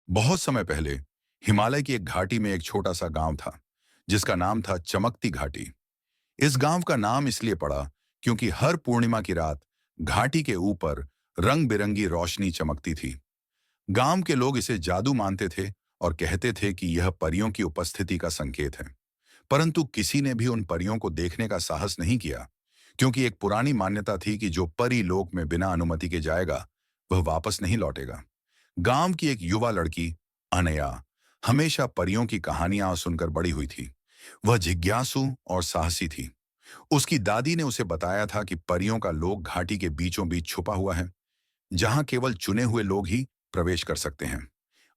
बहुत समय पहले हिमालय की एक घाटी में एक छोटा सा गांव था जिसका नाम था चमकती घाटी। इस गांव का नाम इसलिए पड़ा क्योंकि हर पूर्णिमा की रात घाटी के ऊपर रंग बिरंगी रोशनी चमकती थी। गांव के लोग इसे जादू मानते थे और कहते थे कि यह परियों की उपस्थिति का संकेत है। परंतु किसी ने भी उन परियों को देखने का साहस नहीं किया, क्योंकि एक पुरानी मान्यता थी कि जो परी लोक में बिना अनुमति के जाएगा वह वापस नहीं लौटेगा। गांव की एक युवा लड़की अनया हमेशा परियों की कहानियां सुनकर बड़ी हुई थी। वह जिज्ञासु और साहसी थी। उसकी दादी ने उसे बताया था कि परियों का लोक घाटी के बीचों बीच छुपा हुआ है, जहां केवल चुने हुए लोग ही प्रवेश कर सकते हैं।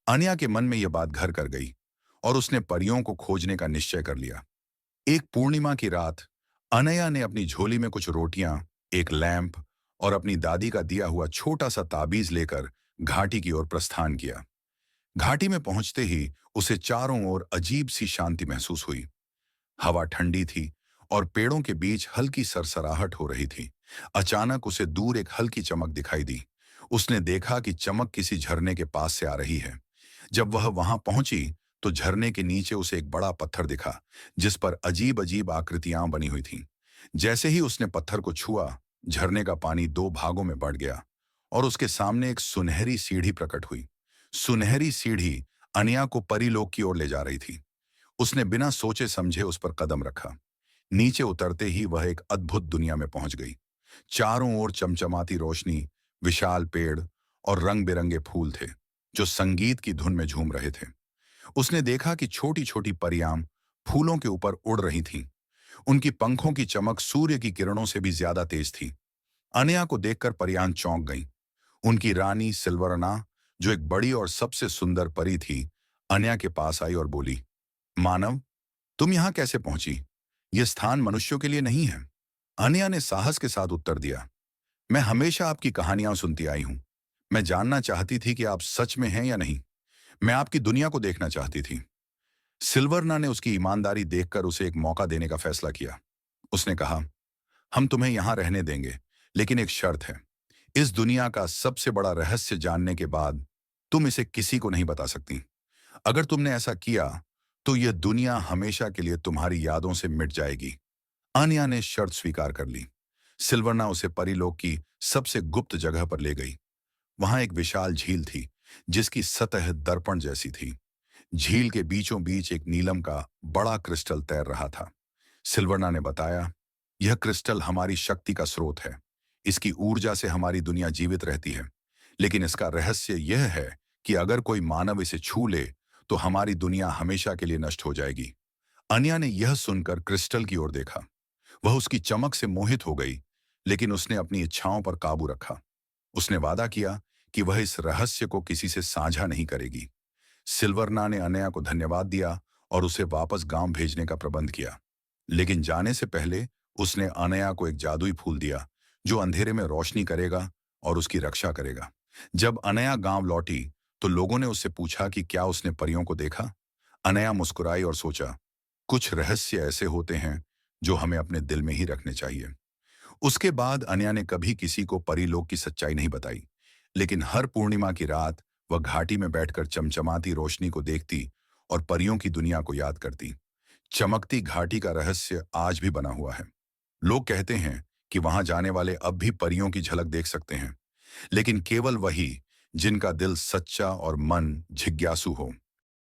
अनया के मन में यह बात घर कर गई और उसने परियों को खोजने का निश्चय कर लिया। एक पूर्णिमा की रात अनया ने अपनी झोली में कुछ रोटियां, एक लैंप और अपनी दादी का दिया हुआ छोटा सा ताबीज लेकर घाटी की ओर प्रस्थान किया। घाटी में पहुंचते ही उसे चारों ओर अजीब सी शांति महसूस हुई। हवा ठंडी थी और पेड़ों के बीच हल्की सरसराहट हो रही थी। अचानक उसे दूर एक हल्की चमक दिखाई दी। उसने देखा कि चमक किसी झरने के पास से आ रही है। जब वह वहां पहुंची तो झरने के नीचे उसे एक बड़ा पत्थर दिखा, जिस पर अजीब अजीब आकृतियां बनी हुई थीं। जैसे ही उसने पत्थर को छुआ, झरने का पानी दो भागों में बढ़ गया और उसके सामने एक सुनहरी सीढ़ी प्रकट हुई। सुनहरी सीढ़ी अनिया को परीलोक की ओर ले जा रही थी। उसने बिना सोचे समझे उस पर कदम रखा। नीचे उतरते ही वह एक अद्भुत दुनिया में पहुंच गई। चारों ओर चमचमाती रोशनी, विशाल पेड़ और रंग बिरंगे फूल थे, जो संगीत की धुन में झूम रहे थे। उसने देखा कि छोटी छोटी परियां फूलों के ऊपर उड़ रही थीं। उनकी पंखों की चमक सूर्य की किरणों से भी ज्यादा तेज थी। अनया को देखकर परियां चौंक गईं। उनकी रानी सिल्वरना, जो एक बड़ी और सबसे सुंदर परी थी, अनया के पास आई और बोली, मानव, तुम यहां कैसे पहुंची? यह स्थान मनुष्यों के लिए नहीं है। अनया ने साहस के साथ उत्तर दिया, मैं हमेशा आपकी कहानियां सुनती आई हूं। मैं जानना चाहती थी कि आप सच में हैं या नहीं। मैं आपकी दुनिया को देखना चाहती थी। सिल्वरना ने उसकी ईमानदारी देखकर उसे एक मौका देने का फैसला किया। उसने कहा, हम तुम्हें यहां रहने देंगे, लेकिन एक शर्त है। इस दुनिया का सबसे बड़ा रहस्य जानने के बाद तुम इसे किसी को नहीं बता सकती। अगर तुमने ऐसा किया तो यह दुनिया हमेशा के लिए तुम्हारी यादों से मिट जाएगी। आन्या ने शर्त स्वीकार कर ली। सिल्वरना उसे परीलोक की सबसे गुप्त जगह पर ले गई। वहां एक विशाल झील थी, जिसकी सतह दर्पण जैसी थी। झील के बीचों बीच एक नीलम का बड़ा क्रिस्टल तैर रहा था। सिल्वरना ने बताया, यह क्रिस्टल हमारी शक्ति का स्रोत है। इसकी ऊर्जा से हमारी दुनिया जीवित रहती है। लेकिन इसका रहस्य यह है कि अगर कोई मानव इसे छू ले तो हमारी दुनिया हमेशा के लिए नष्ट हो जाएगी। अन्या ने यह सुनकर क्रिस्टल की ओर देखा। वह उसकी चमक से मोहित हो गई, लेकिन उसने अपनी इच्छाओं पर काबू रखा। उसने वादा किया कि वह इस रहस्य को किसी से साझा नहीं करेगी। सिल्वरना ने अनया को धन्यवाद दिया और उसे वापस गांव भेजने का प्रबंध किया। लेकिन जाने से पहले उसने अनया को एक जादुई फूल दिया, जो अंधेरे में रोशनी करेगा और उसकी रक्षा करेगा। जब अनया गांव लौटी तो लोगों ने उससे पूछा कि क्या उसने परियों को देखा। अनया मुस्कुराई और सोचा, कुछ रहस्य ऐसे होते हैं जो हमें अपने दिल में ही रखने चाहिए। उसके बाद अनया ने कभी किसी को परीलोक की सच्चाई नहीं बताई, लेकिन हर पूर्णिमा की रात वह घाटी में बैठकर चमचमाती रोशनी को देखती और परियों की दुनिया को याद करती। चमकती घाटी का रहस्य आज भी बना हुआ है। लोग कहते हैं कि वहां जाने वाले अब भी परियों की झलक देख सकते हैं, लेकिन केवल वही जिनका दिल सच्चा और मन जिज्ञासु हो।